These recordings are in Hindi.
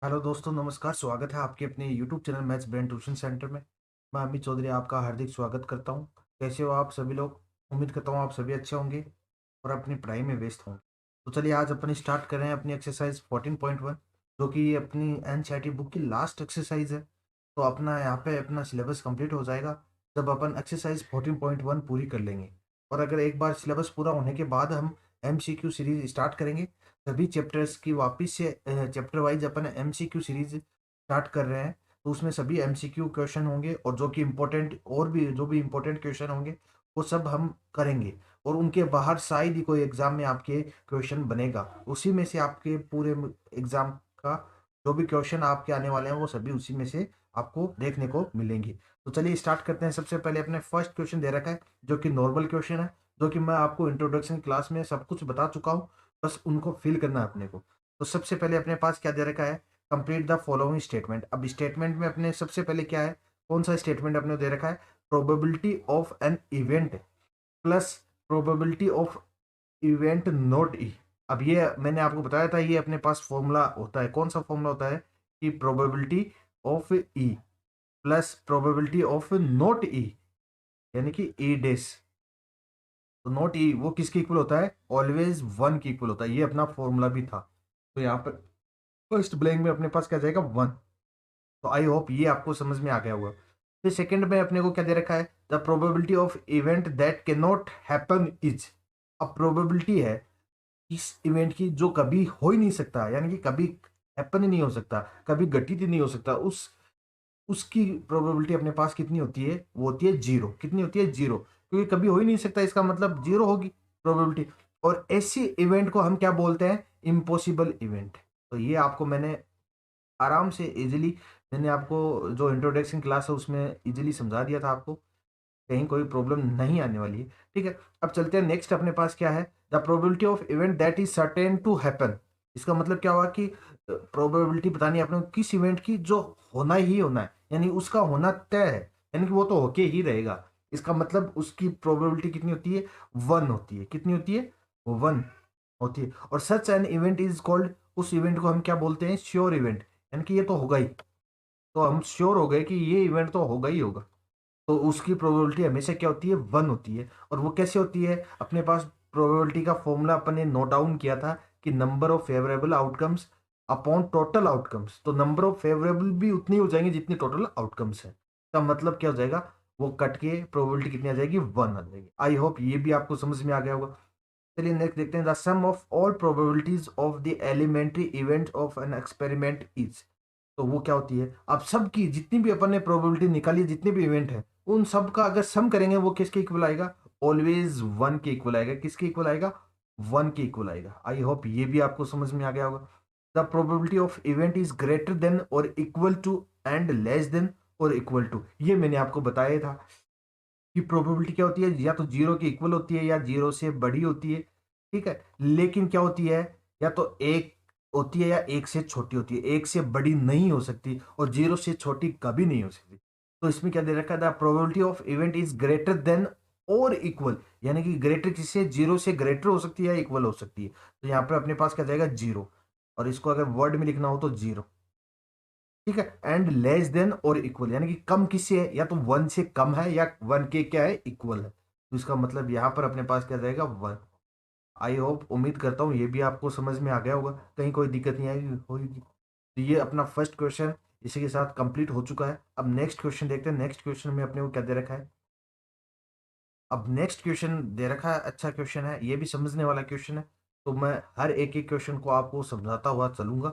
हेलो दोस्तों, नमस्कार। स्वागत है आपके अपने YouTube channel maths brain tuition centre में। मैं अमित चौधरी आपका हार्दिक स्वागत करता हूं। कैसे हो आप सभी लोग? उम्मीद करता हूं आप सभी अच्छे होंगे और अपनी पढ़ाई में व्यस्त होंगे। तो चलिए आज अपनी स्टार्ट करें अपनी एक्सरसाइज 14.1, जो कि अपनी एनसीईआरटी बुक की लास्ट एक्सरसाइज है। तो अपना यहाँ पे अपना सिलेबस कंप्लीट हो जाएगा जब अपन एक्सरसाइज 14.1 पूरी कर लेंगे। और अगर एक बार सिलेबस पूरा होने के बाद हम एमसीक्यू सीरीज स्टार्ट करेंगे, सभी चैप्टर्स की वापस से चैप्टर वाइज अपन एमसीक्यू सीरीज स्टार्ट कर रहे हैं। तो उसमें सभी एमसीक्यू क्वेश्चन होंगे और जो कि इम्पोर्टेंट और भी जो भी इम्पोर्टेंट क्वेश्चन होंगे वो सब हम करेंगे। और उनके बाहर शायद ही कोई एग्जाम में आपके क्वेश्चन बनेगा, उसी में से आपके पूरे एग्जाम का जो भी क्वेश्चन आपके आने वाले हैं वो सभी उसी में से आपको देखने को मिलेंगे। तो चलिए स्टार्ट करते हैं। सबसे पहले अपने फर्स्ट क्वेश्चन दे रखा है जो कि नॉर्मल क्वेश्चन है, जो कि मैं आपको इंट्रोडक्शन क्लास में सब कुछ बता चुका हूँ, बस उनको फिल करना है अपने को। तो सबसे पहले अपने पास क्या दे रखा है, कंप्लीट द फॉलोइंग स्टेटमेंट। अब स्टेटमेंट में अपने सबसे पहले क्या है, कौन सा स्टेटमेंट अपने दे रखा है, probability of an event plus probability of event not E. अब ये मैंने आपको बताया था, ये अपने पास फॉर्मूला होता है। कौन सा फॉर्मूला होता है कि probability of E plus probability of not E, यानी कि ई डेस। तो नॉट ई वो किसके इक्वल होता है, ऑलवेज वन के इक्वल होता है। ये अपना फॉर्मूला भी था। तो यहाँ पर फर्स्ट ब्लैंक में अपने पास क्या जाएगा, वन। तो आई होप ये आपको समझ में आ गया होगा। फिर सेकंड में अपने को क्या दे रखा है, the probability of event that can not happen is. अब प्रोबेबिलिटी है इस इवेंट की जो कभी हो ही नहीं सकता, यानी कि कभी हैपन ही नहीं हो सकता, कभी घटित ही नहीं हो सकता, उसकी प्रोबेबिलिटी अपने पास कितनी होती है, वो होती है जीरो। कितनी होती है, जीरो, क्योंकि कभी हो ही नहीं सकता, इसका मतलब जीरो होगी प्रोबेबिलिटी। और ऐसी इवेंट को हम क्या बोलते हैं, इम्पॉसिबल इवेंट। तो ये आपको मैंने आराम से इजीली, मैंने आपको जो इंट्रोडक्शन क्लास है उसमें इजीली समझा दिया था आपको, कहीं कोई प्रॉब्लम नहीं आने वाली है। ठीक है, अब चलते हैं नेक्स्ट। अपने पास क्या है, the probability of event that is certain to happen. इसका मतलब क्या हुआ कि प्रोबेबिलिटी बतानी है आपने को किस इवेंट की जो होना ही होना है, यानी उसका होना तय है, यानी कि वो तो होके ही रहेगा। इसका मतलब उसकी प्रोबेबिलिटी कितनी होती है, वन होती है। कितनी होती है, वो वन होती है। और such an event is called, उस इवेंट को हम क्या बोलते हैं, श्योर इवेंट, यानी कि ये तो होगा ही। तो हम श्योर हो गए कि ये इवेंट तो होगा ही होगा। तो उसकी प्रोबेबिलिटी हमेशा क्या होती है, वन होती है। और वो कैसे होती है, अपने पास प्रोबेबिलिटी का फॉर्मूला अपन ने नोट डाउन किया था कि number of favourable outcomes upon total outcomes. तो नंबर ऑफ फेवरेबल भी उतनी हो जाएंगे जितनी टोटल आउटकम्स है। का मतलब क्या हो जाएगा, वो कट के प्रोबेबिलिटी कितनी आ जाएगी, वन आ जाएगी। आई होप ये भी आपको समझ में आ गया होगा। चलिए नेक्स्ट देखते हैं, the sum of all probabilities of the elementary event of an experiment is. तो वो क्या होती है, अब सबकी जितनी भी अपन ने प्रोबेबिलिटी निकाली, जितने भी इवेंट है उन सब का अगर सम करेंगे वो किसके इक्वल आएगा, ऑलवेज वन के इक्वल आएगा। किसके इक्वल आएगा, वन के इक्वल आएगा। आई होप ये भी आपको समझ में आ गया होगा। The probability of event is greater than और equal to and less than और इक्वल टू, ये मैंने आपको बताया था कि प्रोबेबिलिटी क्या होती है, या तो जीरो के इक्वल होती है या जीरो से बड़ी होती है। ठीक है, लेकिन क्या होती है, या तो एक होती है या एक से छोटी होती है, एक से बड़ी नहीं हो सकती और जीरो से छोटी कभी नहीं हो सकती। तो इसमें क्या दे रखा है, the probability of event is greater than और इक्वल, यानी कि ग्रेटर किससे, जीरो से ग्रेटर हो सकती है या इक्वल हो सकती है। तो यहाँ पर अपने पास क्या जाएगा, जीरो। और इसको अगर वर्ड में लिखना हो तो जीरो। ठीक है, एंड लेस देन और इक्वल, यानी कि कम किससे है, या तो वन से कम है या वन के क्या है, इक्वल है। तो इसका मतलब यहां पर अपने पास क्या जाएगा, वन। आई होप, उम्मीद करता हूं ये भी आपको समझ में आ गया होगा, कहीं कोई दिक्कत नहीं आएगी होगी। तो ये अपना फर्स्ट क्वेश्चन इसी के साथ कंप्लीट हो चुका है। अब नेक्स्ट क्वेश्चन देखते हैं। नेक्स्ट क्वेश्चन में अपने को क्या दे रखा है, अब नेक्स्ट क्वेश्चन दे रखा है, अच्छा क्वेश्चन है, ये भी समझने वाला क्वेश्चन है। तो मैं हर एक एक क्वेश्चन को आपको समझाता हुआ चलूंगा।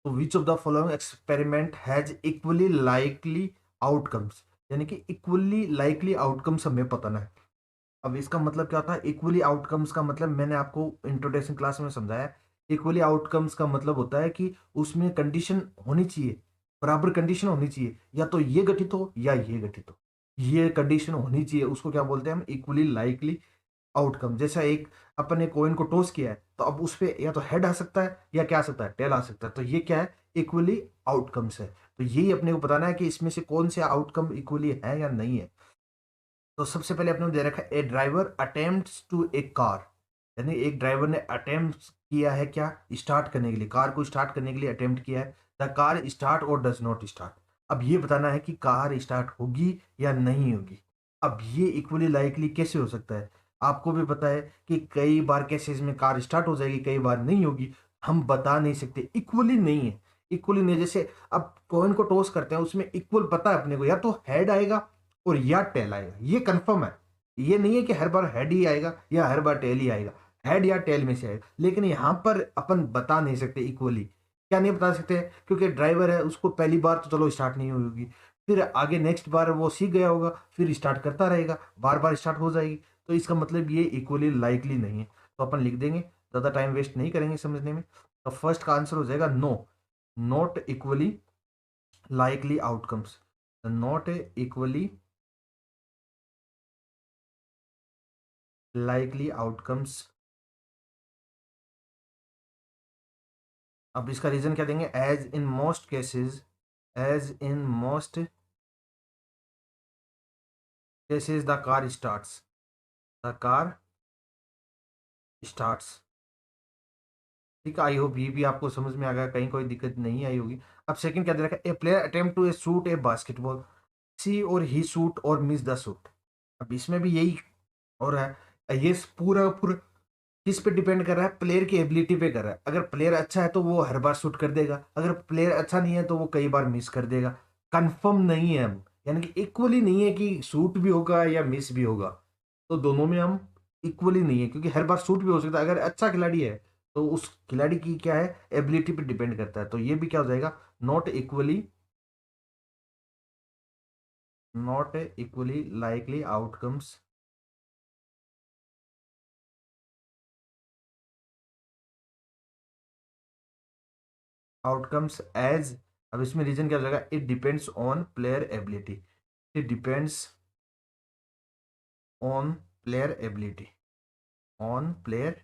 तो which of the following experiment has equally likely outcomes, यानी कि इक्वली लाइकली आउटकम्स हमें पता है। अब इसका मतलब क्या होता है, इक्वली आउटकम्स का मतलब मैंने आपको इंट्रोडक्शन क्लास में समझाया। इक्वली आउटकम्स का मतलब होता है कि उसमें कंडीशन होनी चाहिए, बराबर कंडीशन होनी चाहिए, या तो ये गठित हो या ये गठित हो, ये कंडीशन होनी चाहिए। उसको क्या बोलते हैं हम, इक्वली लाइकली आउटकम। जैसा एक अपन ने कॉइन को टॉस किया है, तो अब उस पे या तो हेड आ सकता है या क्या आ सकता है, टेल आ सकता है। तो ये क्या है, इक्वली आउटकम्स है। तो यही अपने को बताना है कि इसमें से कौन से आउटकम इक्वली है या नहीं है। तो सबसे पहले अपने को दे रखा है, a driver attempts to a car, यानी एक ड्राइवर ने अटेम्प्ट किया है क्या, स्टार्ट करने के लिए, कार को स्टार्ट करने के लिए अटेम्प्ट किया है। द कार स्टार्ट और डज नॉट स्टार्ट। अब ये बताना है कि कार स्टार्ट होगी या नहीं होगी। अब ये इक्वली लाइकली कैसे हो सकता है? आपको भी पता है कि कई बार केसेस में कार स्टार्ट हो जाएगी, कई बार नहीं होगी। हम बता नहीं सकते, इक्वली नहीं है। इक्वली नहीं, जैसे अब कॉइन को टॉस करते हैं, उसमें इक्वल पता है अपने को, या तो हेड आएगा और या टेल आएगा, ये कंफर्म है। ये नहीं है कि हर बार हेड ही आएगा या हर बार टेल ही आएगा, हेड या टेल में से आएगा। लेकिन यहाँ पर अपन बता नहीं सकते इक्वली। क्या नहीं बता सकते? क्योंकि ड्राइवर है, उसको पहली बार तो चलो स्टार्ट नहीं होगी, फिर आगे नेक्स्ट बार वो सीख गया होगा, फिर स्टार्ट करता रहेगा, बार बार स्टार्ट हो जाएगी। तो इसका मतलब ये इक्वली लाइकली नहीं है। तो अपन लिख देंगे, ज़्यादा टाइम वेस्ट नहीं करेंगे समझने में। तो फर्स्ट का आंसर हो जाएगा no, not equally likely outcomes. Not equally likely outcomes. अब इसका रीजन क्या देंगे? As in most cases, as in most cases the car starts, the car starts. ठीक है, आई होप ये भी आपको समझ में आ गया, कहीं कोई दिक्कत नहीं आई होगी। अब सेकंड क्या दे रखा है? A player attempt to a shoot a basketball, see और ही शूट और मिस द शूट। अब इसमें भी यही हो रहा है। ये पूरा पूरा किस पे डिपेंड कर रहा है? प्लेयर की एबिलिटी पे कर रहा है। अगर प्लेयर अच्छा है तो वो हर बार शूट कर देगा, अगर प्लेयर अच्छा नहीं है तो वो कई बार मिस कर देगा। कंफर्म नहीं है हम, यानी कि इक्वली नहीं है कि शूट भी होगा या मिस भी होगा। तो दोनों में हम इक्वली नहीं है, क्योंकि हर बार शूट भी हो सकता है। अगर अच्छा खिलाड़ी है तो उस खिलाड़ी की क्या है, एबिलिटी पे डिपेंड करता है। तो ये भी क्या हो जाएगा? Not equally, not equally likely outcomes, outcomes as. अब इसमें रीजन क्या हो जाएगा? It depends on player ability, it depends on player ability, on player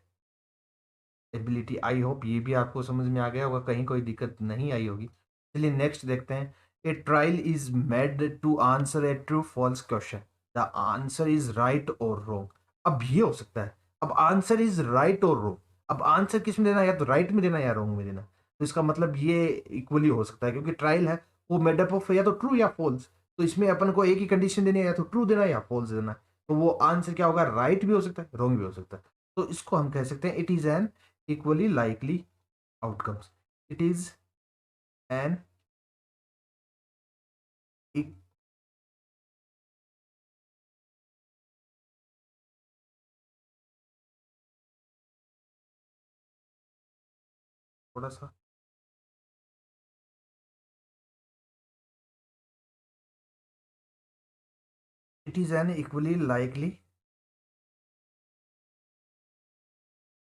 ability. I hope ये भी आपको समझ में आ गया होगा, कहीं कोई दिक्कत नहीं आई होगी। चलिए नेक्स्ट देखते हैं। A trial is made to answer a true false question, the answer is right और रॉन्ग। अब ये हो सकता है, अब आंसर इज राइट और रॉन्ग। अब आंसर किस में देना है? या तो राइट में देना है या रॉन्ग में देना है। तो इसका मतलब ये इक्वली हो सकता है, क्योंकि ट्रायल है वो मेडअप ऑफ या तो ट्रू या फॉल्स। तो इसमें अपन को एक ही कंडीशन देनी है, या तो ट्रू देना है या फॉल्स देना है। तो वो आंसर क्या होगा? राइट भी हो सकता है, रॉन्ग भी हो सकता है। तो इसको हम कह सकते हैं it is an equally likely outcomes, it is an e- थोड़ा सा it is an equally likely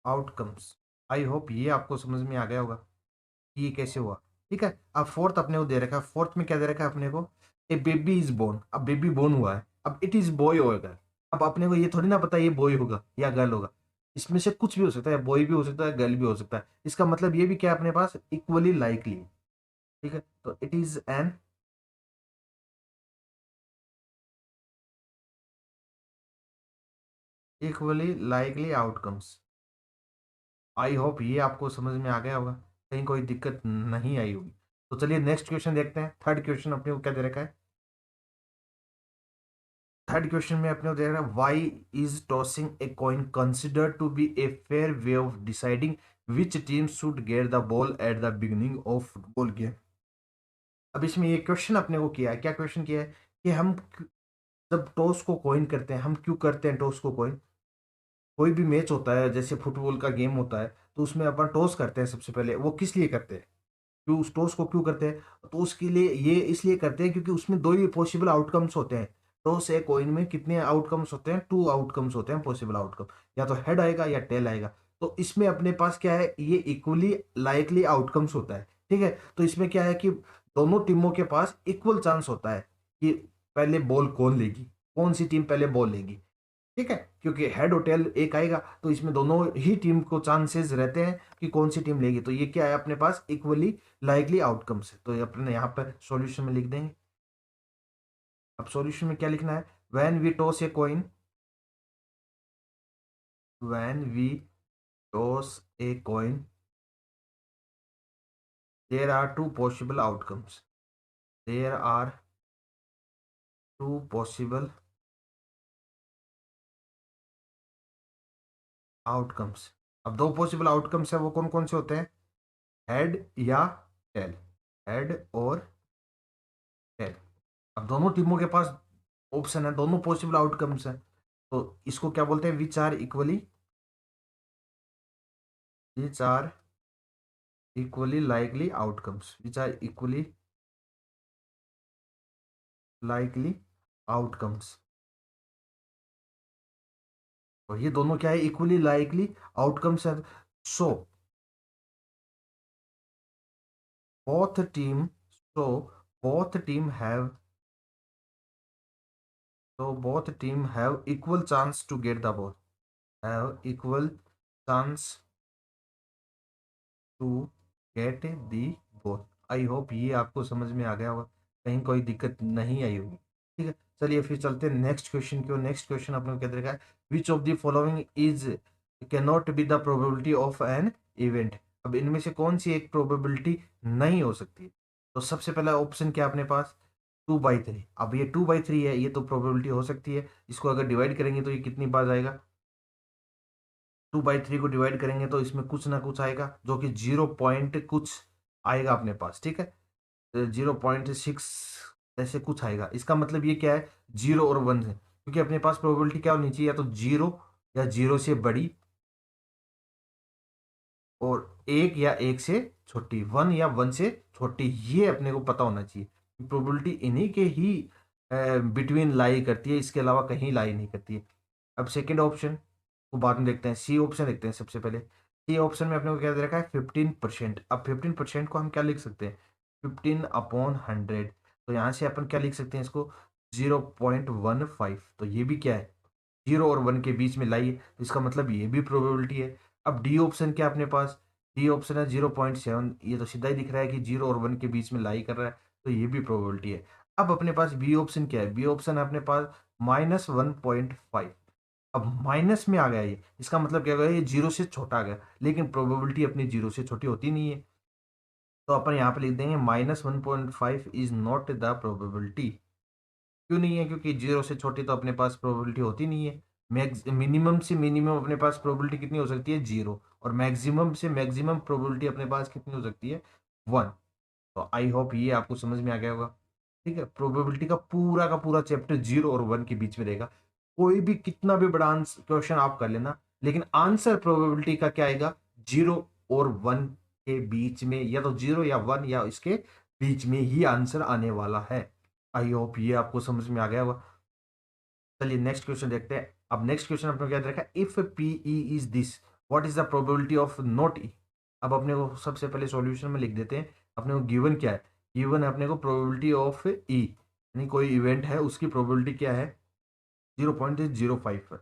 outcomes। I hope ये आपको समझ में आ गया होगा कि ये कैसे हुआ। ठीक है, अब फोर्थ अपने को दे रखा है। फोर्थ में क्या दे रखा है अपने को? ए बेबी इज बोर्न। अब बेबी बोर्न हुआ है, अब इट इज बॉय होगा। अब अपने को ये थोड़ी ना पता ये बॉय होगा या गर्ल होगा, इसमें से कुछ भी हो सकता है, बॉय भी हो सकता है, गर्ल भी हो सकता है। इसका मतलब ये भी क्या है अपने पास? Equally likely. ठीक है, तो it is an equally likely outcomes. I hope ये आपको समझ में आ गया होगा, कहीं कोई दिक्कत नहीं आई होगी। तो चलिए नेक्स्ट क्वेश्चन देखते हैं। थर्ड क्वेश्चन अपने को क्या दे रखा है? थर्ड क्वेश्चन में अपने को दे रखा है, why is tossing a coin consider to be a fair way of deciding which team should get the ball at the beginning of football game. अब इसमें ये क्वेश्चन अपने को किया है, क्या क्वेश्चन किया है कि हम जब टॉस को कॉइन करते हैं, हम क्यों करते हैं टॉस को कॉइन? कोई भी मैच होता है, जैसे फुटबॉल का गेम होता है, तो उसमें अपन टॉस करते हैं सबसे पहले। वो किस लिए करते हैं? क्यों उस टॉस को क्यों करते हैं? तो उसके लिए ये इसलिए करते हैं क्योंकि उसमें दो ही पॉसिबल आउटकम्स होते हैं। टॉस है कॉइन में कितने आउटकम्स होते हैं? टू आउटकम्स होते हैं पॉसिबल आउटकम, या तो हेड आएगा या टेल आएगा। तो इसमें अपने पास क्या है? ये इक्वली लाइकली आउटकम्स होता है। ठीक है, तो इसमें क्या है कि दोनों टीमों के पास इक्वल चांस होता है कि पहले बॉल कौन लेगी, कौन सी टीम पहले बॉल लेगी। ठीक है, क्योंकि हेड और टेल एक आएगा, तो इसमें दोनों ही टीम को चांसेस रहते हैं कि कौन सी टीम लेगी। तो ये क्या है अपने पास? इक्वली लाइकली आउटकम्स है। तो ये अपने यहाँ पर सॉल्यूशन में लिख देंगे। अब सॉल्यूशन में क्या लिखना है? When we toss a coin, when we toss a coin there are two possible outcomes, there are two possible outcomes. अब दो पॉसिबल आउटकम्स है, वो कौन कौन से होते हैं? हेड या टेल, हेड और टेल। अब दोनों टीमों के पास ऑप्शन है, दोनों पॉसिबल आउटकम्स हैं, तो इसको क्या बोलते हैं? Which are equally, which are equally likely outcomes, which are equally likely outcomes. और ये दोनों क्या है? इक्वली लाइकली आउटकम्स है। So both team so both team have equal chance to get the ball, have equal chance to get the both. I hope ये आपको समझ में आ गया होगा, कहीं कोई दिक्कत नहीं आई होगी। ठीक है, चलिए फिर चलते हैं नेक्स्ट क्वेश्चन की ओर। नेक्स्ट क्वेश्चन अपने को क्या देखा है? Which of the following is can not be the probability of an event. अब इनमें से कौन सी एक प्रोबेबिलिटी नहीं हो सकती? तो सबसे पहला ऑप्शन क्या अपने पास? 2/3। अब ये 2/3 है, ये तो प्रोबेबिलिटी हो सकती है। इसको अगर डिवाइड करेंगे तो ये कितनी बार जाएगा? 2/3 को डिवाइड करेंगे तो इसमें कुछ ना कुछ आएगा, जो कि 0 कुछ आएगा अपने पास। ठीक है, 0.6 ऐसे कुछ आएगा। इसका मतलब ये क्या है? 0 और 1 है, क्योंकि अपने पास प्रोबेबिलिटी क्या होनी चाहिए? या तो 0 या 0 से बड़ी, और 1 या 1 से छोटी, 1 या 1 से छोटी। ये अपने को पता होना चाहिए। प्रोबेबिलिटी इन्हीं के ही बिटवीन लाई करती है, इसके अलावा कहीं लाई नहीं करती है। अब सेकेंड ऑप्शन को बाद में देखते हैं, सी ऑप्शन देखते हैं सबसे पहले। सी ऑप्शन में अपने को क्या दे रखा है? 15%। अब 15% को हम क्या लिख सकते हैं? 15/100। तो यहाँ से अपन क्या लिख सकते हैं इसको? 0.15। तो ये भी क्या है? 0 और 1 के बीच में लाई है, तो इसका मतलब ये भी प्रोबेबिलिटी है। अब डी ऑप्शन क्या अपने पास? डी ऑप्शन है 0.7। ये तो सीधा ही दिख रहा है कि 0 और 1 के बीच में लाई कर रहा है, तो ये भी प्रोबेबिलिटी है। अब अपने पास बी ऑप्शन क्या है? बी ऑप्शन है अपने पास -1.5। अब माइनस में आ गया ये, इसका मतलब क्या हो गया? ये 0 से छोटा आ गया, लेकिन प्रोबेबिलिटी अपनी 0 से छोटी होती नहीं है। तो अपन यहाँ पे लिख देंगे -1.5 इज नॉट द प्रोबेबिलिटी। क्यों नहीं है? क्योंकि 0 से छोटी तो अपने पास प्रोबेबिलिटी होती नहीं है। मैक्स मिनिमम से मिनिमम अपने पास प्रोबेबिलिटी कितनी हो सकती है? 0। और मैक्सिमम से मैक्सिमम प्रोबेबिलिटी अपने पास कितनी हो सकती है? 1। तो आई होप ये आपको समझ में आ गया होगा। ठीक है, प्रोबेबिलिटी का पूरा चैप्टर 0 और 1 के बीच में रहेगा। कोई भी कितना भी बड़ा क्वेश्चन आप कर लेना, लेकिन आंसर प्रोबेबिलिटी का क्या आएगा? 0 और 1 के बीच में, या तो 0 या 1 या इसके बीच में ही आंसर आने वाला है। आई होप ये आपको समझ में आ गया होगा। चलिए नेक्स्ट क्वेश्चन देखते हैं। अब नेक्स्ट क्वेश्चन अपने को क्या दे रखा है? If P E is this, what is the probability of not E. अब अपने को सबसे पहले सॉल्यूशन में लिख देते हैं। अपने को गिवन क्या है? गिवन है अपने को प्रोबेबिलिटी ऑफ ई, यानी कोई इवेंट है उसकी प्रोबेबिलिटी क्या है? 0.05।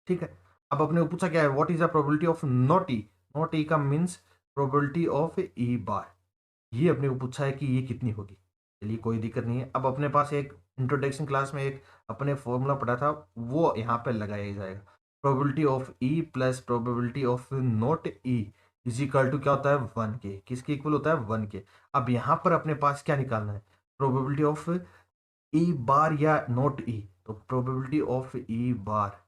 ठीक है, अब अपने को पूछा क्या है? What is the probability of not E. Not E का means probability of E bar. ये अपने को पूछा है कि ये कितनी होगी। चलिए कोई दिक्कत नहीं है। अब अपने पास एक इंट्रोडक्शन क्लास में एक अपने फॉर्मूला पढ़ा था, वो यहाँ पे लगाया जाएगा। Probability of E plus probability of not E is equal to क्या होता है? 1 के। किसके इक्वल होता है? 1 के। अब यहाँ पर अपने पास क्या निकालना है? प्रोबेबिलिटी ऑफ ई बार या नॉट ई। तो probability of E bar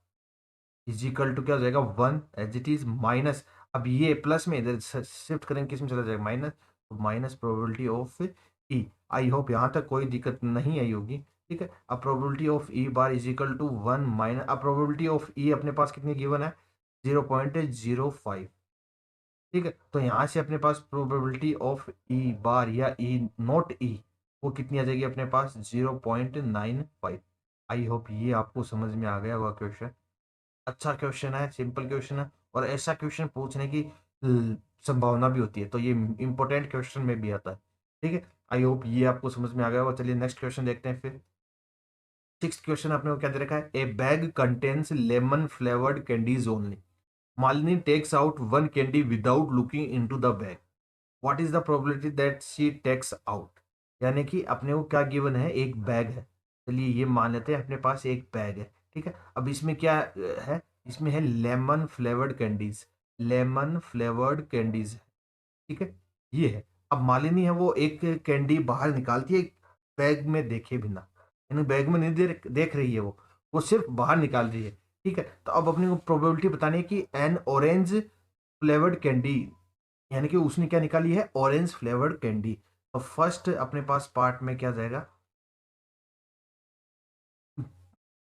is equal to क्या हो जाएगा? 1 एज इट इज माइनस। अब ये प्लस में इधर शिफ्ट करेंगे, किस में चला जाएगा? माइनस। तो minus probability of E. I hope यहाँ तक कोई दिक्कत नहीं आई होगी। ठीक है, अब probability of E bar is equal to 1 minus, अब प्रोबेबिलिटी ऑफ ई अपने पास कितनी गिवन है? 0.05। ठीक है, तो यहाँ से अपने पास प्रोबेबिलिटी ऑफ ई बार या ई नॉट ई, वो कितनी आ जाएगी अपने पास? 0.95। आई होप ये आपको समझ में आ गया होगा क्वेश्चन। अच्छा क्वेश्चन है, सिंपल क्वेश्चन है, और ऐसा क्वेश्चन पूछने की संभावना भी होती है, तो ये इंपॉर्टेंट क्वेश्चन में भी आता है। ठीक है, आई होप ये आपको समझ में आ गया होगा। चलिए नेक्स्ट क्वेश्चन देखते हैं फिर। सिक्स क्वेश्चन आपने को क्या दे रखा है? A bag contains lemon flavoured candies only. Malini takes out one candy without looking into the bag. What is the probability that she takes out. यानी कि अपने को क्या गिवन है? एक बैग है। चलिए ये मान लेते हैं अपने पास एक बैग है। ठीक है, अब इसमें क्या है? इसमें है lemon flavoured candies, lemon flavoured candies. ठीक है, ये है। अब मालिनी है वो एक कैंडी बाहर निकालती है बैग में देखे बिना, यानी बैग में नहीं देख रही है वो सिर्फ बाहर निकाल रही है। ठीक है, तो अब अपने को प्रोबेबिलिटी बतानी है कि एन ऑरेंज फ्लेवर्ड कैंडी, यानी कि उसने क्या निकाली है, ऑरेंज फ्लेवर्ड कैंडी। तो फर्स्ट अपने पास पार्ट में क्या जाएगा,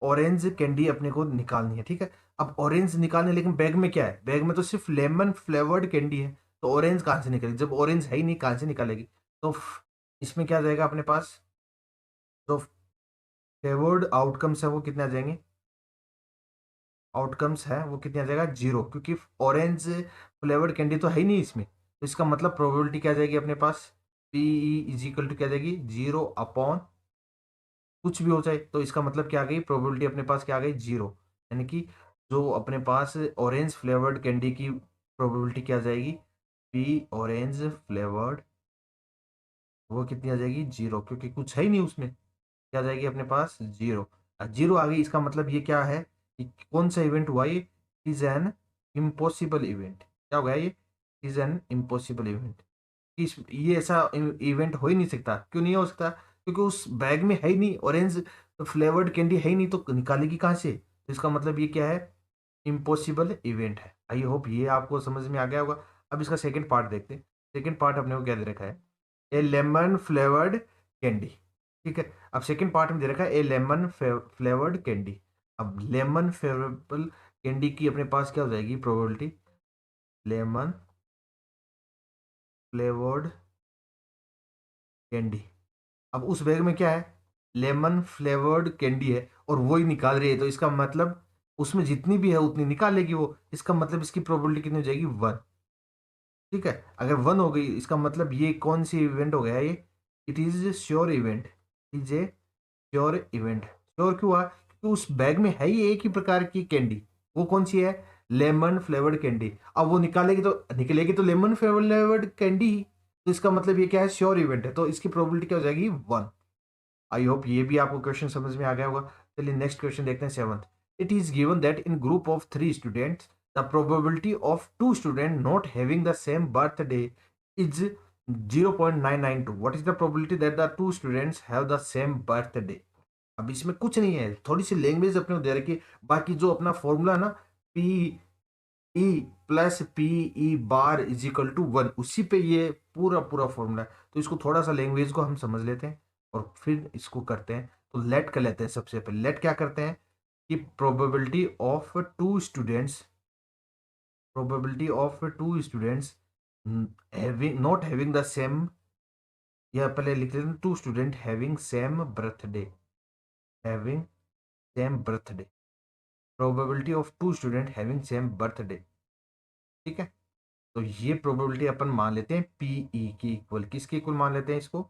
ऑरेंज कैंडी अपने को निकालनी है। ठीक है, अब ऑरेंज निकालने, लेकिन बैग में क्या है, बैग में तो सिर्फ लेमन फ्लेवर्ड कैंडी है, तो ऑरेंज कहाँ से निकलेगी, जब ऑरेंज है ही नहीं कहाँ से निकालेगी। तो इसमें क्या जाएगा अपने पास, जो फेवर्ड आउटकम्स है वो कितने आ जाएंगे, आउटकम्स है वो कितने आ जाएगा, जीरो, क्योंकि ऑरेंज फ्लेवर्ड कैंडी तो है ही नहीं इसमें। तो इसका मतलब प्रोबेबिलिटी क्या आ जाएगी अपने पास, P E is equal to क्या आ जाएगी, जीरो अपॉन कुछ भी हो जाए, तो इसका मतलब क्या आ गई, प्रोबेबिलिटी अपने पास क्या आ गई, जीरो। यानी कि जो अपने पास ऑरेंज फ्लेवर्ड कैंडी की प्रोबेबिलिटी क्या आ जाएगी, पी ऑरेंज फ्लेवर्ड, वो कितनी आ जाएगी, जीरो, क्योंकि कुछ है ही नहीं उसमें, क्या आ जाएगी अपने पास, जीरो। जीरो आ गई, इसका मतलब ये क्या है कि कौन सा इवेंट हुआ, ये इज एन इम्पॉसिबल इवेंट। क्या हो गया, ये इज एन इम्पॉसिबल इवेंट। इस ये ऐसा इवेंट हो ही नहीं सकता, क्यों नहीं हो सकता, क्योंकि उस बैग में है ही नहीं, ऑरेंज फ्लेवर्ड कैंडी है ही नहीं, तो निकालेगी कहाँ से, तो इसका मतलब ये क्या है, इम्पॉसिबल इवेंट है। आई होप ये आपको समझ में आ गया होगा। अब इसका सेकंड पार्ट देखते हैं। सेकंड पार्ट अपने को क्या दे रखा है, ए लेमन फ्लेवर्ड कैंडी। ठीक है, अब सेकंड पार्ट में दे रखा है ए लेमन फ्लेवर्ड कैंडी। अब लेमन फ्लेवरेबल कैंडी की अपने पास क्या हो जाएगी प्रोबेबिलिटी, लेमन फ्लेवर्ड कैंडी। अब उस बैग में क्या है, लेमन फ्लेवर्ड कैंडी है और वो ही निकाल रही है, तो इसका मतलब उसमें जितनी भी है उतनी निकालेगी वो, इसका मतलब इसकी प्रोबेबिलिटी कितनी हो जाएगी, वन। ठीक है, अगर वन हो गई इसका मतलब ये कौन सी इवेंट हो गया, ये it is sure event, is a sure event. Sure क्यों हुआ, क्योंकि उस बैग में है ही एक ही प्रकार की कैंडी, वो कौन सी है, लेमन फ्लेवर्ड कैंडी। अब वो निकलेगी तो लेमन फ्लेवर्ड कैंडी ही, तो इसका मतलब ये क्या है, श्योर इवेंट है, तो इसकी प्रोबेबिलिटी क्या हो जाएगी, वन। आई होप ये भी आपको क्वेश्चन समझ में आ गया होगा। चलिए नेक्स्ट क्वेश्चन देखते हैं, seventh. It is given that in group of three students the probability of two student not having the same birthday is 0.992। What is the probability that the two students have the same birthday. अब इसमें कुछ नहीं है, थोड़ी सी लैंग्वेज अपने को दे रखी है, बाकी जो अपना फॉर्मूला ना, P E plus P E bar is equal to one, उसी पे ये पूरा पूरा फॉर्मूला है। तो इसको थोड़ा सा लैंग्वेज को हम समझ लेते हैं और फिर इसको करते हैं। तो लेट कर लेते हैं, सबसे पहले लेट क्या करते हैं कि probability of two students having not having the same, या पहले लिख लेते हैं two student having same birthday, having same birthday, probability of two student having same birthday. ठीक है, तो ये प्रोबेबिलिटी अपन मान लेते हैं पीई की इक्वल, किसके इक्वल मान लेते हैं इसको,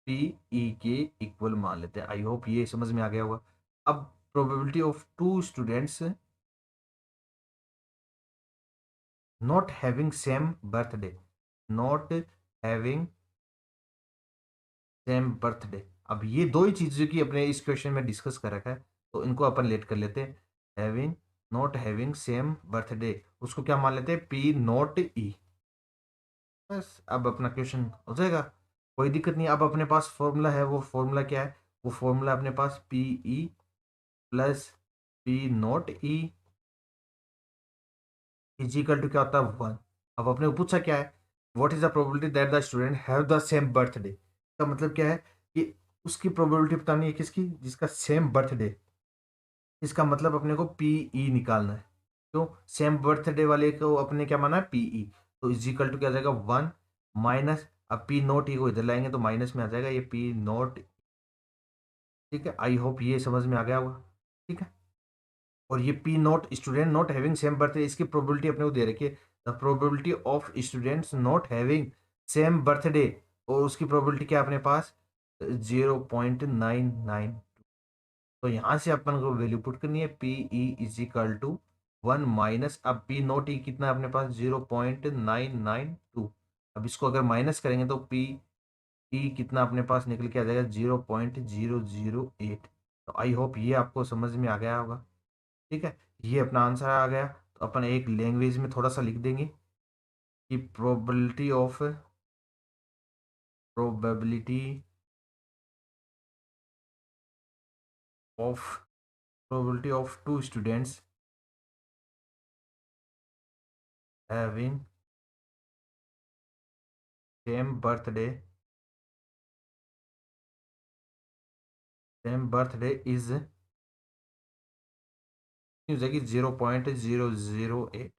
पीई के इक्वल मान लेते हैं। आई होप ये समझ में आ गया होगा। अब probability of two students not having same birthday, not having same birthday. अब ये दो ही चीज़ों की अपने इस क्वेश्चन में डिस्कस कर रखा है, तो इनको अपन लेट कर लेते हैं। Having not having same birthday, उसको क्या मान लेते हैं, पी नॉट ई। बस अब अपना क्वेश्चन हो जाएगा, कोई दिक्कत नहीं। अब अपने पास फॉर्मूला है, वो फॉर्मूला क्या है, वो फॉर्मूला अपने पास P E plus P not E is equal to क्या होता है, वन। अब अपने को पूछा क्या है, what is the probability that the student have the same birthday. इसका मतलब क्या है कि उसकी प्रोबेबिलिटी बतानी है, किसकी, जिसका सेम बर्थडे। इसका मतलब अपने को पी ई निकालना है, तो सेम बर्थडे वाले को अपने क्या माना है, पी ई। तो इजिकल टू क्या आ जाएगा, वन माइनस, अब पी नोट ई को इधर लाएंगे तो माइनस में आ जाएगा ये पी नोट। ठीक है, आई होप ये समझ में आ गया होगा। ठीक है, और ये P note student not having same birthday, इसकी प्रोबेबिलिटी अपने को दे रखी है, the probability of students not having same birthday, और उसकी प्रोबेबिलिटी क्या है अपने पास, 0.992। तो यहाँ से अपन को वैल्यू पुट करनी है, P E is equal to one minus, अब पी नोट ई कितना है अपने पास, 0.992। अब इसको अगर माइनस करेंगे तो पी ई कितना अपने पास निकल के आ जाएगा, 0.008। तो आई होप ये आपको समझ में आ गया होगा। ठीक है, ये अपना आंसर आ गया। तो अपन एक लैंग्वेज में थोड़ा सा लिख देंगे कि probability of probability of two students having same birthday is हो जाएगी 0.008।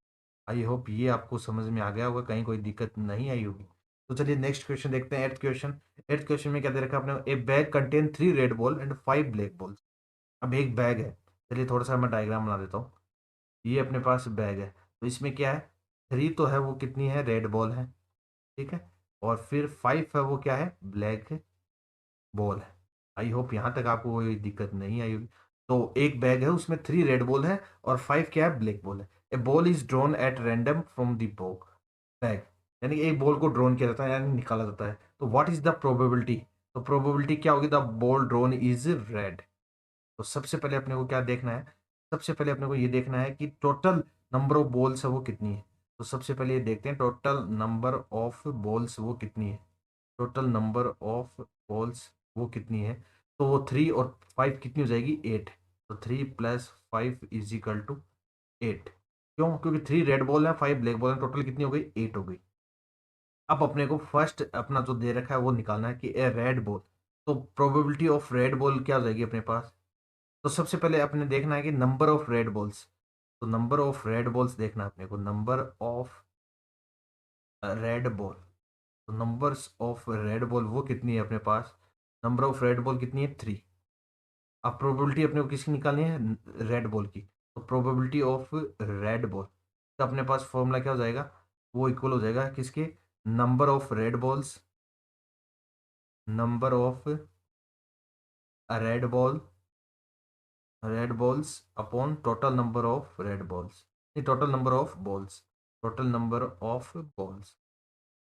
आई होप ये आपको समझ में आ गया होगा, कहीं कोई दिक्कत नहीं आई होगी। तो चलिए नेक्स्ट क्वेश्चन देखते हैं, एट्थ क्वेश्चन। एट्थ क्वेश्चन में क्या दे रखा है आपने, ए bag contain 3 red ball and 5 black balls. अब एक बैग है, चलिए थोड़ा सा मैं डायग्राम बना देता हूँ। ये अपने पास बैग है, तो इसमें क्या है, 3 तो है वो कितनी है, रेड बॉल है, ठीक है, और फिर 5 है वो क्या है, ब्लैक बॉल है। आई होप यहाँ तक आपको कोई दिक्कत नहीं आई होगी। तो एक बैग है, उसमें 3 रेड बॉल है और 5 क्या है, ब्लैक बॉल है। A ball is drawn at random from the bag, यानी कि एक बॉल को ड्रॉन किया जाता है, यानी निकाला जाता है। तो व्हाट इज द प्रोबेबिलिटी, तो प्रोबेबिलिटी क्या होगी, the ball drawn is red. तो सबसे पहले अपने को क्या देखना है, सबसे पहले अपने को ये देखना है कि टोटल नंबर ऑफ बॉल्स है वो कितनी है। तो सबसे पहले ये देखते हैं टोटल नंबर ऑफ बॉल्स वो कितनी है, टोटल नंबर ऑफ बॉल्स वो कितनी है। तो वो 3 और 5 कितनी हो जाएगी, 8। तो 3 + 5 इज इक्वल टू 8। क्यों, क्योंकि 3 रेड बॉल है, 5 ब्लैक बॉल है, टोटल कितनी हो गई, 8 हो गई। अब अपने को फर्स्ट अपना जो दे रखा है वो निकालना है कि ए रेड बॉल। तो प्रोबेबिलिटी ऑफ रेड बॉल क्या हो जाएगी अपने पास। तो सबसे पहले अपने देखना है कि नंबर ऑफ रेड बॉल्स। तो नंबर ऑफ रेड बॉल्स देखना है अपने को, नंबर ऑफ रेड बॉल। तो नंबर्स ऑफ रेड बॉल वो कितनी है अपने पास, नंबर ऑफ रेड बॉल कितनी है, 3। अब प्रोबेबिलिटी अपने को किसकी निकालनी है, रेड बॉल की। तो प्रोबेबिलिटी ऑफ रेड बॉल तो अपने पास फॉर्मूला क्या हो जाएगा, वो इक्वल हो जाएगा किसके, number of red balls, number of red ball, red balls upon total number of red balls, total number of balls, total number of balls.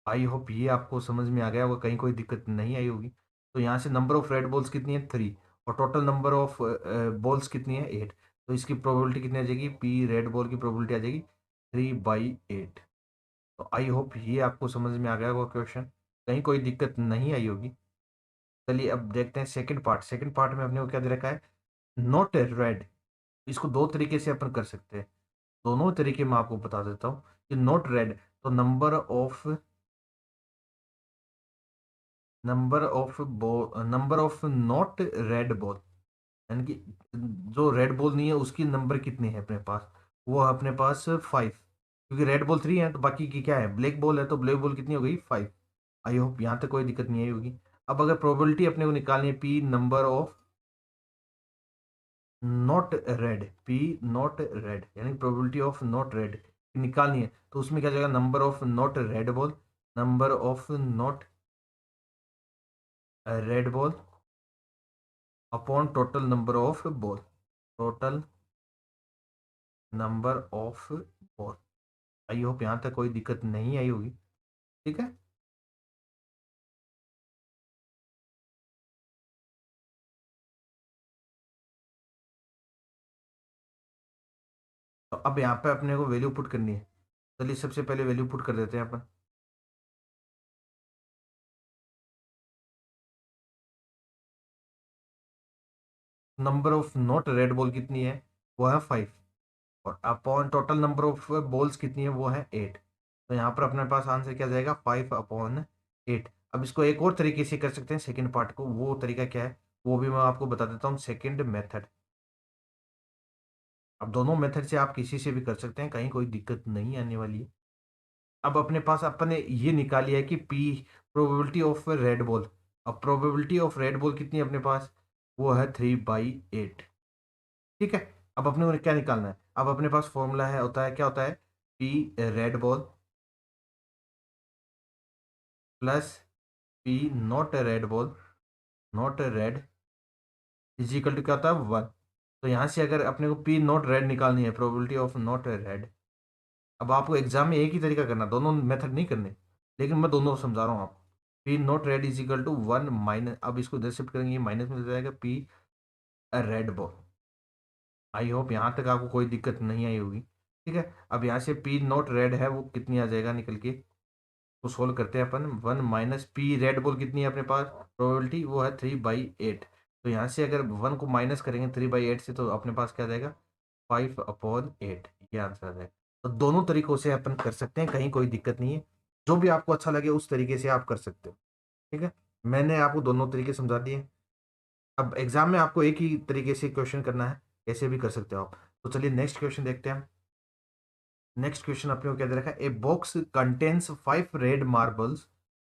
I hope ये आपको समझ में आ गया होगा, कहीं कोई दिक्कत नहीं आई होगी। तो यहाँ से नंबर ऑफ रेड बॉल्स कितनी है, 3, और टोटल नंबर ऑफ बॉल्स कितनी है, 8। तो इसकी प्रोबेबिलिटी कितनी आ जाएगी, पी रेड बॉल की प्रोबेबिलिटी आ जाएगी 3/8। तो आई होप ये आपको समझ में आ गया होगा क्वेश्चन, कहीं कोई दिक्कत नहीं आई होगी। चलिए अब देखते हैं सेकंड पार्ट। सेकंड पार्ट में अपने को क्या दे रखा है, नॉट रेड। इसको दो तरीके से अपन कर सकते हैं, दोनों तरीके मैं आपको बता देता हूँ कि नॉट रेड, तो number of not red ball, यानी कि जो रेड बॉल नहीं है उसकी नंबर कितनी है अपने पास, वो है अपने पास 5। क्योंकि रेड बॉल 3 है तो बाकी की क्या है, ब्लैक बॉल है, तो ब्लैक बॉल कितनी हो गई, 5। आई होप यहाँ तक कोई दिक्कत नहीं आई होगी। अब अगर प्रोबेबिलिटी अपने को निकालनी है, P number of not red, P not red, यानी प्रोबेबिलिटी ऑफ नॉट रेड निकालनी है, तो उसमें क्या जाएगा, number of not red ball, number of not red ball upon total number of ball, total number of ball. I hope यहाँ तक कोई दिक्कत नहीं आई होगी, ठीक है। तो अब यहाँ पे अपने को वैल्यू पुट करनी है। चलिए सबसे पहले वैल्यू पुट कर देते हैं अपन। Number of not red ball कितनी है, वो है 5, और upon total number of balls कितनी है, वो है 8। तो यहाँ पर अपने पास आंसर क्या जाएगा, 5/8। अब इसको एक और तरीके से कर सकते हैं सेकंड पार्ट को, वो तरीका क्या है वो भी मैं आपको बता देता हूँ, सेकंड मेथड। अब दोनों मेथड से आप किसी से भी कर सकते हैं, कहीं कोई दिक्कत नहीं आने वाली है। अब अपने पास अपने ये निकाली है कि P probability of red ball. अब प्रोबेबिलिटी ऑफ रेड बॉल कितनी है अपने पास, वो है 3/8, ठीक है। अब अपने को क्या निकालना है, अब अपने पास फॉर्मूला है, होता है क्या होता है, P red ball plus P not red ball, not red is equal to क्या होता है, 1। तो यहाँ से अगर अपने को पी नॉट रेड निकालनी है, प्रोबेबिलिटी ऑफ नॉट रेड। अब आपको एग्जाम में एक ही तरीका करना, दोनों मेथड नहीं करने, लेकिन मैं दोनों समझा रहा हूँ आपको। P not red is equal to 1 minus, अब इसको इधर शिफ्ट करेंगे, माइनस में हो जाएगा P red ball. I hope यहाँ तक आपको कोई दिक्कत नहीं आई होगी, ठीक है। अब यहाँ से पी नॉट रेड है वो कितनी आ जाएगा निकल के, तो सोल्व करते हैं अपन। 1 माइनस पी रेड बॉल कितनी है अपने पास प्रोबेबिलिटी, वो है 3/8। तो यहाँ से अगर 1 को माइनस करेंगे 3/8 से, तो अपने पास क्या आ जाएगा 5/8, ये आंसर आ जाएगा। तो दोनों तरीकों से अपन कर सकते हैं, कहीं कोई दिक्कत नहीं है। जो भी आपको अच्छा लगे उस तरीके से आप कर सकते हो। ठीक है, मैंने आपको दोनों तरीके समझा दिए। अब एग्जाम में आपको एक ही तरीके से क्वेश्चन करना है, कैसे भी कर सकते हो आप। तो चलिए नेक्स्ट क्वेश्चन देखते हैं। नेक्स्ट क्वेश्चन अपने को क्या दे रखा है, a box contains 5 red marbles,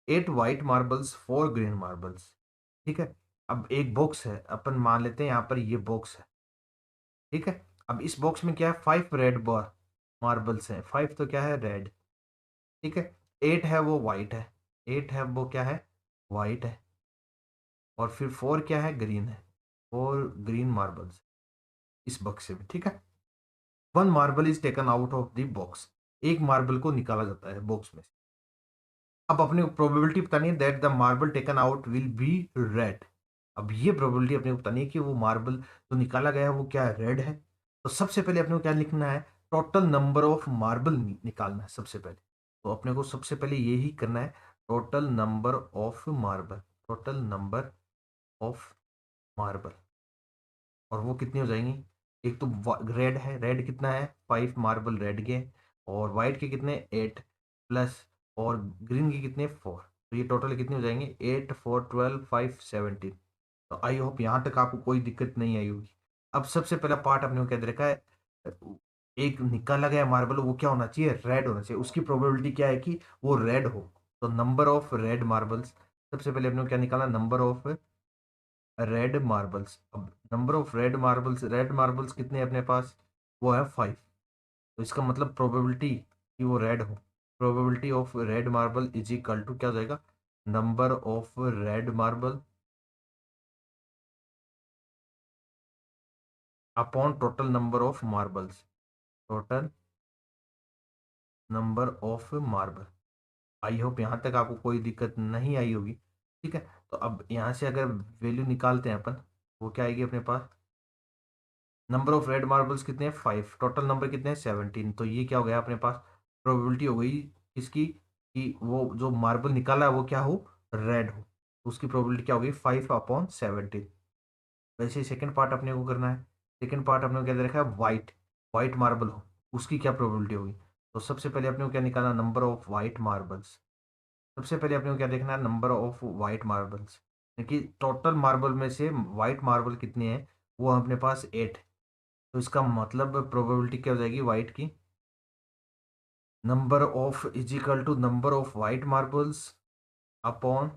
8 white marbles, 4 green marbles. ठीक है, अब एक बॉक्स है, अपन मान लेते हैं यहाँ पर ये बॉक्स है। ठीक है, अब इस बॉक्स में क्या है, 5 रेड मार्बल्स हैं, 5 तो क्या है रेड। ठीक है, 8 है वो वाइट है, 8 है वो क्या है वाइट है, और फिर 4 क्या है ग्रीन है, 4 ग्रीन मार्बल्स इस बक्से में। ठीक है, 1 marble is taken out of the box, एक मार्बल को निकाला जाता है बॉक्स में से। अब अपने को प्रोबेबिलिटी बतानी है that the marble taken out will be red. अब ये प्रोबेबिलिटी अपने को बतानी है कि वो मार्बल जो निकाला गया है वो क्या रेड है। तो सबसे पहले अपने को क्या लिखना है, टोटल नंबर ऑफ मार्बल निकालना है सबसे पहले। तो अपने को सबसे पहले यही करना है, total number of marble, total number of marble. और वो कितनी हो जाएंगी, एक तो रेड है, रेड कितना है 5 मार्बल रेड के, और वाइट के कितने 8 प्लस, और ग्रीन के कितने 4। तो ये टोटल कितने हो जाएंगे 8 4 12 5 17। तो आई होप यहाँ तक आपको कोई दिक्कत नहीं आई होगी। अब सबसे पहला पार्ट अपने को क्या दे रखा है, एक निकाला गया मार्बल वो क्या होना चाहिए रेड होना चाहिए, उसकी प्रोबेबिलिटी क्या है कि वो रेड हो। तो नंबर ऑफ रेड मार्बल्स, सबसे पहले अपने को क्या निकालना, नंबर ऑफ रेड मार्बल्स। अब नंबर ऑफ रेड मार्बल्स कितने हैं अपने पास, वो है 5। तो इसका मतलब प्रोबेबिलिटी कि वो रेड हो, probability of red marble is equal to क्या हो जाएगा, number of red marble upon total number of marbles, total number of marble. I hope यहाँ तक आपको कोई दिक्कत नहीं आई होगी। ठीक है, तो अब यहाँ से अगर वैल्यू निकालते हैं अपन, वो क्या आएगी अपने पास, नंबर ऑफ रेड मार्बल्स कितने हैं 5, टोटल नंबर कितने हैं 17। तो ये क्या हो गया अपने पास, प्रोबेबिलिटी हो गई इसकी कि वो जो मार्बल निकाला है वो क्या हो रेड हो। तो उसकी प्रोबेबिलिटी क्या हो गई 5/17। वैसे ही सेकंड पार्ट अपने को करना है। सेकंड पार्ट अपने को क्या दे रखा है, वाइट, वाइट मार्बल हो, उसकी क्या प्रोबेबिलिटी होगी। तो सबसे पहले अपने को क्या निकालना, नंबर ऑफ वाइट मार्बल्स। सबसे पहले अपने को क्या देखना है, नंबर ऑफ वाइट मार्बल्स, क्योंकि टोटल मार्बल में से वाइट मार्बल कितने हैं, वो अपने पास 8। तो इसका मतलब प्रोबेबिलिटी क्या हो जाएगी वाइट की, number of is equal to number of white marbles upon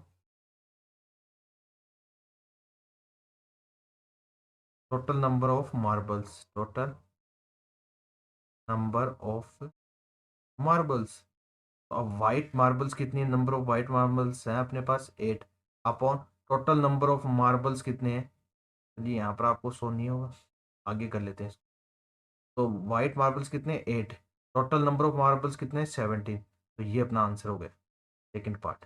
total number of marbles, total number of marbles. तो अब वाइट मार्बल्स कितनी है, नंबर ऑफ वाइट मार्बल्स हैं अपने पास 8 upon total number of marbles कितने हैं। जी यहाँ पर आपको शो नहीं होगा, आगे कर लेते हैं। तो वाइट मार्बल्स कितने 8, टोटल नंबर ऑफ मार्बल्स कितने 17। तो ये अपना आंसर हो गया सेकेंड पार्ट।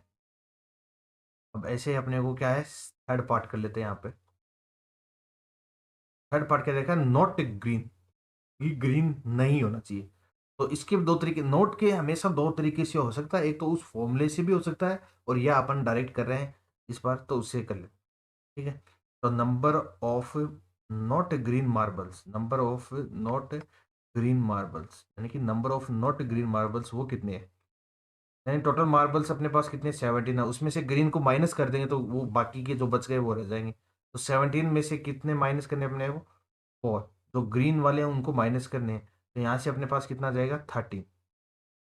अब ऐसे ही अपने को क्या है, थर्ड पार्ट कर लेते हैं यहाँ पे। थर्ड पार्ट क्या देखा, नॉट ग्रीन, ये ग्रीन नहीं होना चाहिए। तो इसके दो तरीके, नोट के हमेशा दो तरीके से हो सकता है, एक तो उस फॉर्मूले से भी हो सकता है, और यह अपन डायरेक्ट कर रहे हैं इस बार, तो उससे कर ले। ठीक है, तो number of not green marbles, number of not green marbles, यानी कि number of not green marbles वो कितने हैं, यानी टोटल मार्बल्स अपने पास कितने 17 है, उसमें से ग्रीन को माइनस कर देंगे तो वो बाकी के जो बच गए वो रह जाएंगे। तो 17 में से कितने माइनस करने अपने को 4, जो ग्रीन वाले हैं उनको माइनस करने हैं। तो यहाँ से अपने पास कितना जाएगा 13।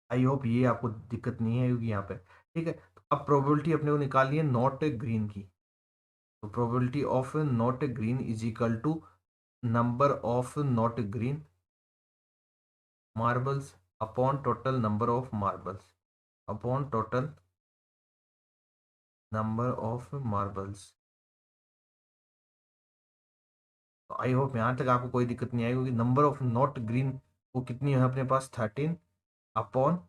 आई होप ये आपको दिक्कत नहीं है होगी यहाँ पे। ठीक है, तो अब प्रोबेबिलिटी अपने को निकालनी है नॉट ग्रीन की। तो probability of not green is equal to number of not green marbles upon total number of marbles, upon total number of marbles. तो आई होप यहाँ तक आपको कोई दिक्कत नहीं आई होगी। नंबर ऑफ नॉट ग्रीन वो कितनी है अपने पास 13 upon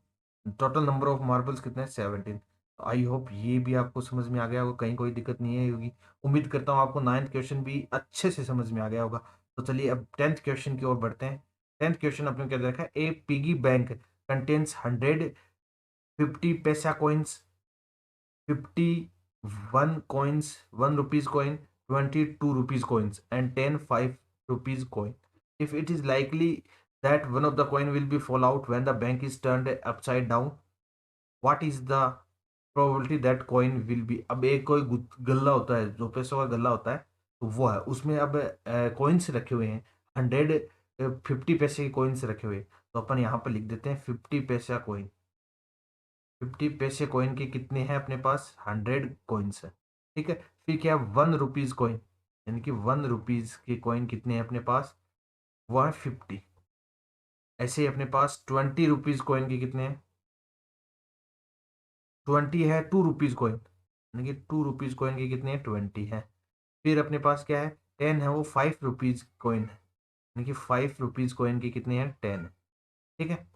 total number of marbles कितने हैं 17। आई होप ये भी आपको समझ में आ गया होगा, कहीं कोई दिक्कत नहीं आई होगी। उम्मीद करता हूँ आपको नाइन्थ क्वेश्चन भी अच्छे से समझ में आ गया होगा। तो चलिए अब 10th क्वेश्चन की ओर बढ़ते हैं। 10th क्वेश्चन अपने क्या देखा है, ए पिगी बैंक कंटेन्स 100 50 पैसा coins, 51 coins, 1 rupees coin, 22 rupees coins, and 10 5 rupees coin. If it is likely that one of the coin will be fall out when the bank is turned upside down, what is the probability that coin will be? अब एक कोई गल्ला होता है, जो पैसों का गल्ला होता है, तो वो है, उसमें अब कॉइन्स रखे हुए हैं, 150 पैसे के कॉइन्स रखे हुए, तो अपन यहाँ पर लिख देते हैं 50 पैसा कॉइन। 50 पैसे कॉइन के कितने हैं अपने पास? 100 कॉइन्स है, ठीक है। फिर क्या, 1 रुपीज कॉइन, यानी कि 1 रुपीज के कॉइन कितने हैं अपने पास? वो है 50। ऐसे ही अपने पास 20 रुपीज कॉइन के कितने हैं? 20 है। 2 रुपीज कॉइन, यानी कि 2 रुपीज कॉइन के कितने हैं? 20 है। फिर अपने पास क्या है? 10 है, वो 5 रुपीज कॉइन है, यानी कि 5 रुपीज कॉइन के कितने हैं? 10 है, ठीक है।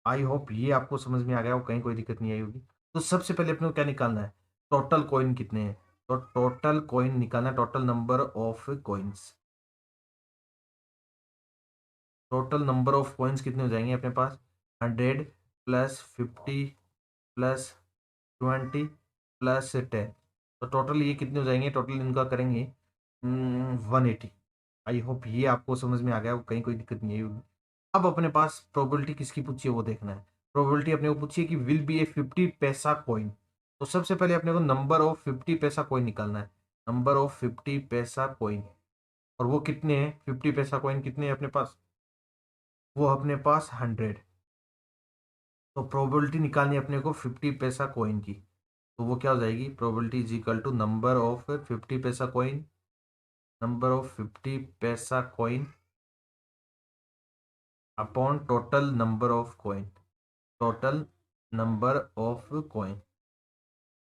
आई होप ये आपको समझ में आ गया हो, कहीं कोई दिक्कत नहीं आई होगी। तो सबसे पहले अपने को क्या निकालना है? टोटल कॉइन कितने हैं, तो टोटल कॉइन निकालना, total number of coins. Total number of coins कितने हो जाएंगे अपने पास? 100 प्लस 50 प्लस 20 प्लस 10, तो टोटल ये कितने हो जाएंगे? टोटल इनका करेंगे 180। आई होप ये आपको समझ में आ गया, कहीं कोई दिक्कत नहीं आई होगी। अब अपने पास प्रोबेबिलिटी किसकी पूछी है वो देखना है। प्रोबेबिलिटी अपने को पूछी है कि will be A 50 paisa coin, तो सबसे पहले अपने को नंबर ऑफ 50 पैसा कॉइन निकालना है। नंबर ऑफ 50 पैसा कॉइन, और वो कितने हैं? 50 पैसा कॉइन कितने हैं अपने पास? वो अपने पास 100। तो प्रोबेबिलिटी निकालनी है अपने को 50 पैसा कॉइन की, तो वो क्या हो जाएगी? Probability is equal to number of 50 paisa coin, number of 50 paisa coin upon total number of coin, total number of coin.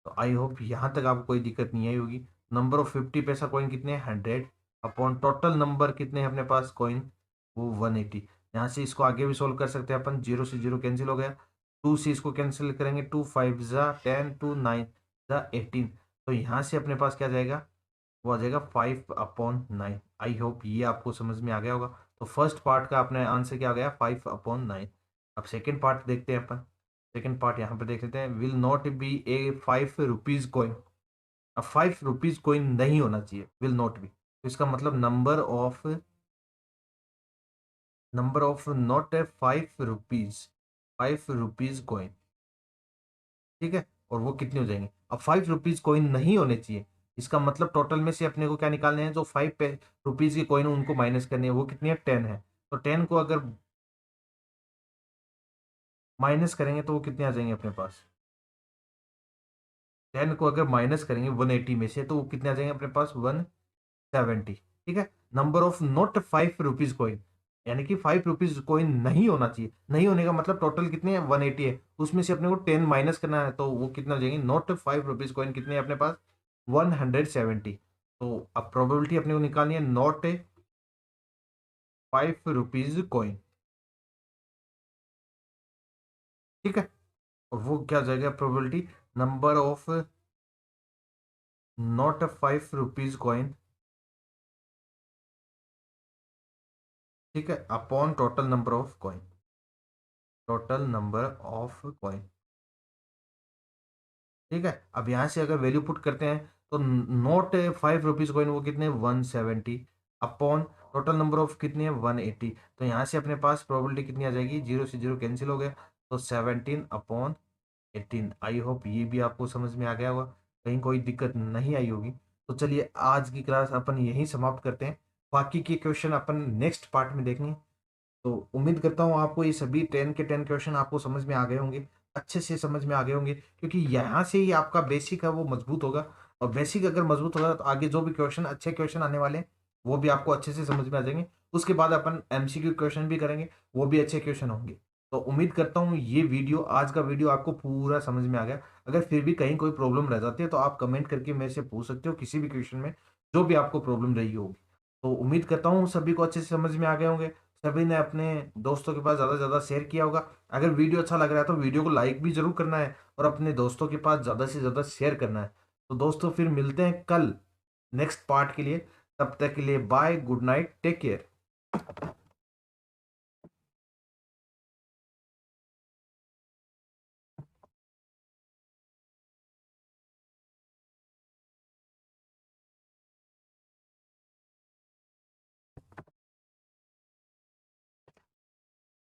तो आई होप यहाँ तक आपको कोई दिक्कत नहीं आई होगी। नंबर ऑफ 50 पैसा कॉइन कितने हैं? 100 अपॉन टोटल नंबर कितने हैं अपने पास कॉइन? वो 180। यहाँ से इसको आगे भी सोल्व कर सकते हैं अपन, 0 से 0 कैंसिल हो गया, 2 से इसको कैंसिल करेंगे, 2 5 जा 10, 2 9 जा 18, तो यहाँ से अपने पास क्या जाएगा? वो आ जाएगा 5/9। आई होप ये आपको समझ में आ गया होगा। तो फर्स्ट पार्ट का अपने आंसर क्या आ गया? 5/9। अब सेकेंड पार्ट देखते हैं अपन। सेकेंड पार्ट यहाँ पे देख लेते हैं, will not be A 5 rupees coin. अब 5 रुपीज कॉइन नहीं होना चाहिए, विल नॉट बी, तो इसका मतलब number of not a 5 rupees coin, ठीक है। और वो कितने हो जाएंगे? अब 5 रुपीज कॉइन नहीं होने चाहिए, इसका मतलब टोटल में से अपने को क्या निकालने हैं? जो 5 रुपीज के कॉइन उनको माइनस करने हैं, वो कितनी है? 10 है। तो 10 को अगर माइनस करेंगे तो वो कितने आ जाएंगे अपने पास? 10 को अगर माइनस करेंगे 180 में से, तो वो कितने आ जाएंगे अपने पास? 170, ठीक है। Number of not 5 rupees coin, यानी कि 5 रुपीज कॉइन नहीं होना चाहिए। नहीं होने का मतलब टोटल कितने हैं? 180 है, उसमें से अपने को 10 माइनस करना है, तो वो कितना हो जाएंगे? नॉट 5 रुपीज कॉइन कितने हैं अपने पास? 170। तो अब प्रोबेबिलिटी अपने को निकालनी है नॉट 5 रुपीज कॉइन, ठीक है। और वो क्या हो जाएगा? Probability number of not 5 rupees coin, ठीक है, upon total number of coin, total number of coin, ठीक है। अब यहाँ से अगर वैल्यू पुट करते हैं तो नोट 5 रुपीज कॉइन वो कितने? 170 अपॉन टोटल नंबर ऑफ कितने हैं? 180। तो यहाँ से अपने पास प्रोबेबिलिटी कितनी आ जाएगी? 0 से 0 कैंसिल हो गया, तो 17/18। आई होप ये भी आपको समझ में आ गया होगा, कहीं कोई दिक्कत नहीं आई होगी। तो चलिए आज की क्लास अपन यहीं समाप्त करते हैं, बाकी के क्वेश्चन अपन नेक्स्ट पार्ट में देखेंगे। तो उम्मीद करता हूँ आपको ये सभी 10 के 10 क्वेश्चन आपको समझ में आ गए होंगे, अच्छे से समझ में आ गए होंगे, क्योंकि यहाँ से ही आपका बेसिक है वो मजबूत होगा। और बेसिक अगर मजबूत होगा तो आगे जो भी क्वेश्चन, अच्छे क्वेश्चन आने वाले हैं, वो भी आपको अच्छे से समझ में आ जाएंगे। उसके बाद अपन एमसीक्यू क्वेश्चन भी करेंगे, वो भी अच्छे क्वेश्चन होंगे। तो उम्मीद करता हूँ ये वीडियो, आज का वीडियो आपको पूरा समझ में आ गया। अगर फिर भी कहीं कोई प्रॉब्लम रह जाती है तो आप कमेंट करके मेरे से पूछ सकते हो, किसी भी क्वेश्चन में जो भी आपको प्रॉब्लम रही होगी। तो उम्मीद करता हूँ सभी को अच्छे से समझ में आ गए होंगे, सभी ने अपने दोस्तों के पास ज़्यादा से ज़्यादा शेयर किया होगा। अगर वीडियो अच्छा लग रहा है तो वीडियो को लाइक भी जरूर करना है, और अपने दोस्तों के पास ज़्यादा से ज़्यादा शेयर करना है। तो दोस्तों फिर मिलते हैं कल नेक्स्ट पार्ट के लिए, तब तक के लिए bye, good night, take care.